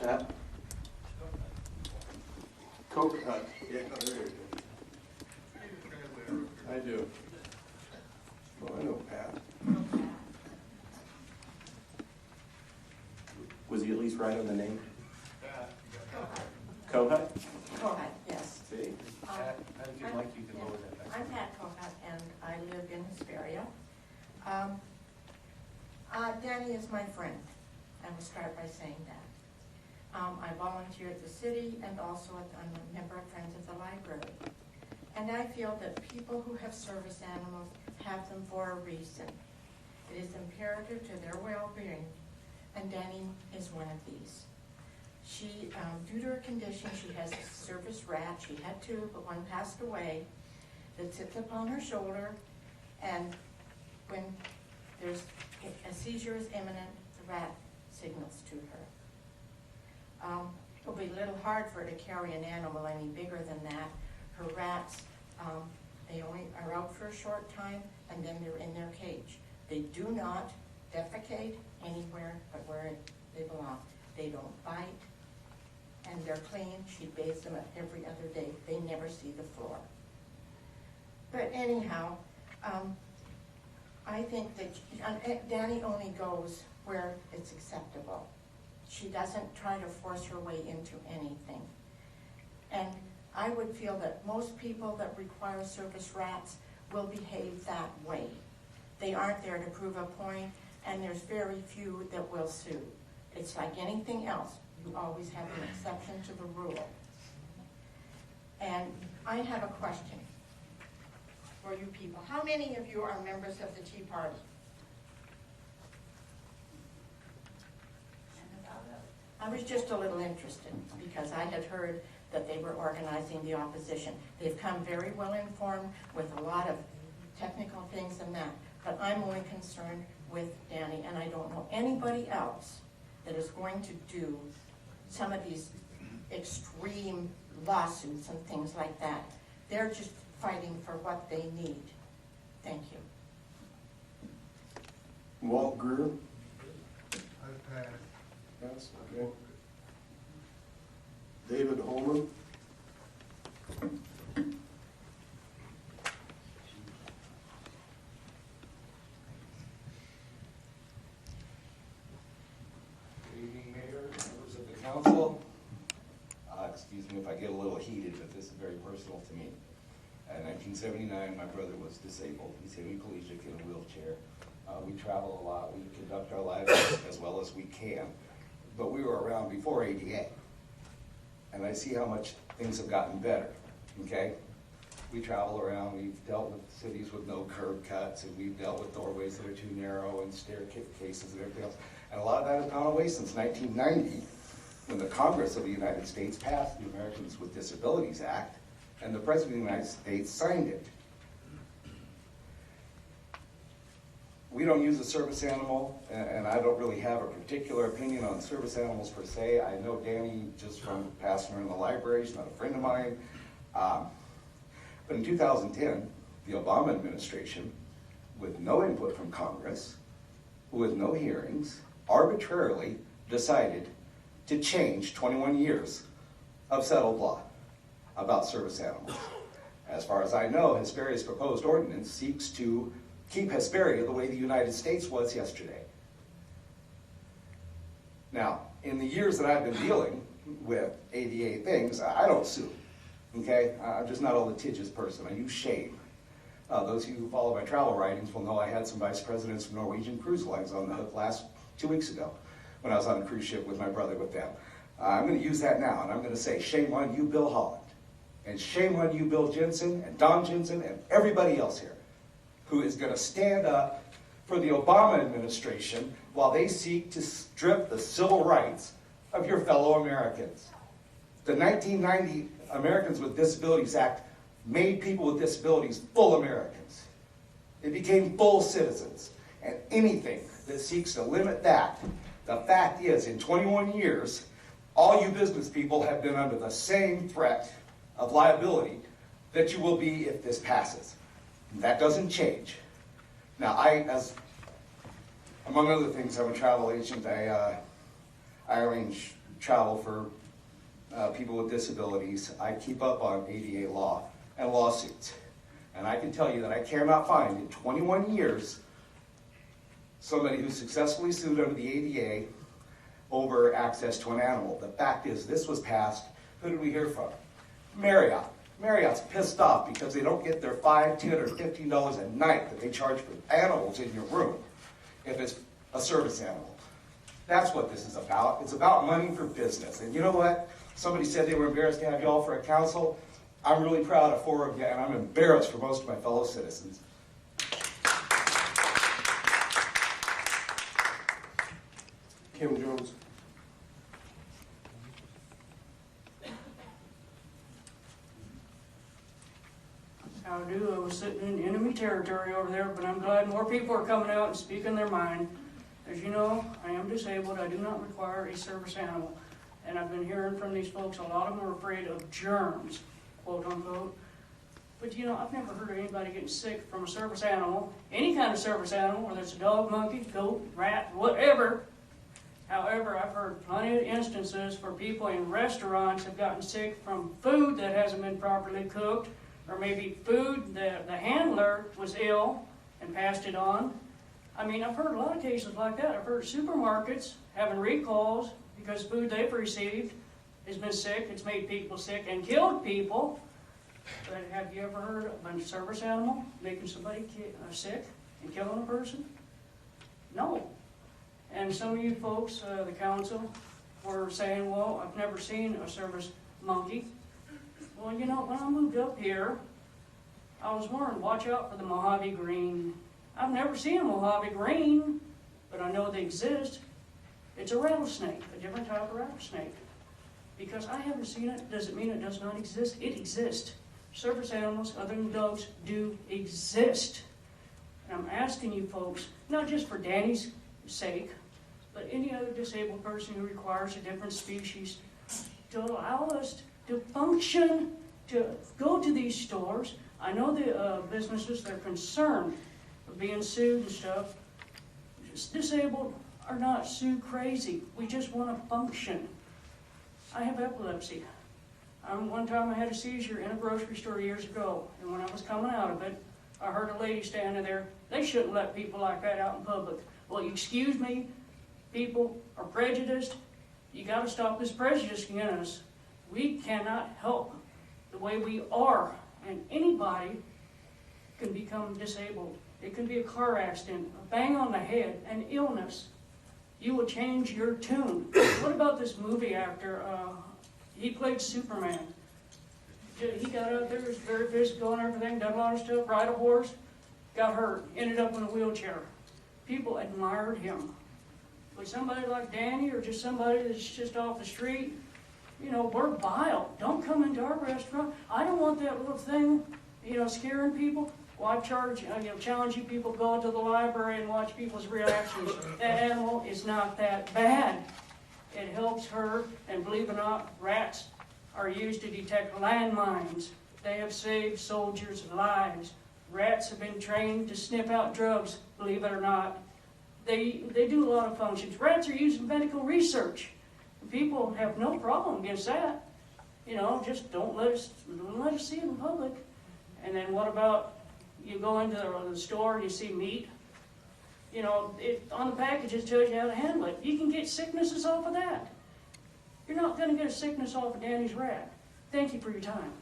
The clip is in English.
Pat? Coke cut. Yeah, there you go. I do. Well, I know Pat. Was he at least right on the name? Kohut? Kohut, yes. See? Pat, if you'd like, you can lower that back. I'm Pat Kohut, and I live in Hesperia. Danny is my friend. I will start by saying that. I volunteer at the city and also I'm a member of Friends of the Library. And I feel that people who have service animals have them for a reason. It is imperative to their well-being, and Danny is one of these. She, due to her condition, she has a service rat. She had two, but one passed away, that sits upon her shoulder, and when there's a seizure is imminent, the rat signals to her. It'll be a little hard for her to carry an animal any bigger than that. Her rats, they only are out for a short time, and then they're in their cage. They do not defecate anywhere but where they belong. They don't bite, and they're clean. She bathes them every other day. They never see the floor. But anyhow, I think that Danny only goes where it's acceptable. She doesn't try to force her way into anything. And I would feel that most people that require service rats will behave that way. They aren't there to prove a point, and there's very few that will sue. It's like anything else. You always have an exception to the rule. And I have a question for you people. How many of you are members of the Tea Party? I was just a little interested because I had heard that they were organizing the opposition. They've come very well informed with a lot of technical things and that, but I'm only concerned with Danny, and I don't know anybody else that is going to do some of these extreme lawsuits and things like that. They're just fighting for what they need. Thank you. Walt Greer? I pass. Yes, okay. David Holman? Good evening, Mayor, members of the council. Excuse me if I get a little heated, but this is very personal to me. In 1979, my brother was disabled. He's hemiplegic in a wheelchair. We travel a lot. We conduct our lives as well as we can. But we were around before ADA. And I see how much things have gotten better, okay? We travel around. We've dealt with cities with no curb cuts, and we've dealt with doorways that are too narrow and staircases and everything else. And a lot of that has gone away since 1990, when the Congress of the United States passed the Americans with Disabilities Act, and the President of the United States signed it. We don't use a service animal, and I don't really have a particular opinion on service animals per se. I know Danny just from passing her in the library. She's not a friend of mine. But in 2010, the Obama administration, with no input from Congress, with no hearings, arbitrarily decided to change 21 years of settled law about service animals. As far as I know, Hesperia's proposed ordinance seeks to keep Hesperia the way the United States was yesterday. Now, in the years that I've been dealing with ADA things, I don't sue, okay? I'm just not a litigious person. I use shame. Those of you who follow my travel writings will know I had some vice presidents from Norwegian Cruise Lines on the hook 2 weeks ago when I was on a cruise ship with my brother with them. I'm going to use that now, and I'm going to say, shame on you, Bill Holland, and shame on you, Bill Jensen, and Don Jensen, and everybody else here who is going to stand up for the Obama administration while they seek to strip the civil rights of your fellow Americans. The 1990 Americans with Disabilities Act made people with disabilities full Americans. They became full citizens. And anything that seeks to limit that, the fact is, in 21 years, all you business people have been under the same threat of liability that you will be if this passes. That doesn't change. Now, among other things, I'm a travel agent. I arrange travel for people with disabilities, I keep up on ADA law and lawsuits. And I can tell you that I cannot find in 21 years somebody who successfully sued under the ADA over access to an animal. The fact is, this was passed, who did we hear from? Marriott. Marriott's pissed off because they don't get their $5, $10, or $15 a night that they charge for animals in your room if it's a service animal. That's what this is about. It's about money for business. And you know what? Somebody said they were embarrassed to have y'all for a council. I'm really proud of 4 of you, and I'm embarrassed for most of my fellow citizens. Kim Jones. How do? I was sitting in enemy territory over there, but I'm glad more people are coming out and speaking their mind. As you know, I am disabled. I do not require a service animal. And I've been hearing from these folks, a lot of them are afraid of germs, quote unquote. But you know, I've never heard of anybody getting sick from a service animal, any kind of service animal, whether it's a dog, monkey, goat, rat, whatever. However, I've heard plenty of instances where people in restaurants have gotten sick from food that hasn't been properly cooked, or maybe food that the handler was ill and passed it on. I mean, I've heard a lot of cases like that. I've heard supermarkets having recalls because food they've received has been sick, it's made people sick and killed people. But have you ever heard of a service animal making somebody sick and killing a person? No. And some of you folks, the council, were saying, well, I've never seen a service monkey. Well, you know, when I moved up here, I was warned, watch out for the Mojave green. I've never seen a Mojave green, but I know they exist. It's a rattlesnake, a different type of rattlesnake. Because I haven't seen it, doesn't mean it does not exist. It exists. Service animals, other than dogs, do exist. And I'm asking you folks, not just for Danny's sake, but any other disabled person who requires a different species, to allow us to function, to go to these stores. I know the businesses, they're concerned of being sued and stuff. Disabled are not sue crazy. We just want to function. I have epilepsy. One time I had a seizure in a grocery store years ago, and when I was coming out of it, I heard a lady standing there. They shouldn't let people like that out in public. Well, excuse me, people are prejudiced. You got to stop this prejudice against us. We cannot help the way we are, and anybody can become disabled. It can be a car accident, a bang on the head, an illness. You will change your tune. What about this movie actor? He played Superman. He got out there, was very physical and everything, done a lot of stuff, ride a horse, got hurt, ended up in a wheelchair. People admired him. But somebody like Danny or just somebody that's just off the street, you know, we're vile. Don't come into our restaurant. I don't want that little thing, you know, scaring people. Well, I challenge you people, go into the library and watch people's reactions. That animal is not that bad. It helps her, and believe it or not, rats are used to detect landmines. They have saved soldiers' lives. Rats have been trained to sniff out drugs, believe it or not. They do a lot of functions. Rats are used in medical research. People have no problem against that. You know, just don't let us see it in public. And then what about, you go into the store and you see meat. You know, on the package it tells you how to handle it. You can get sicknesses off of that. You're not going to get a sickness off of Danny's rat. Thank you for your time.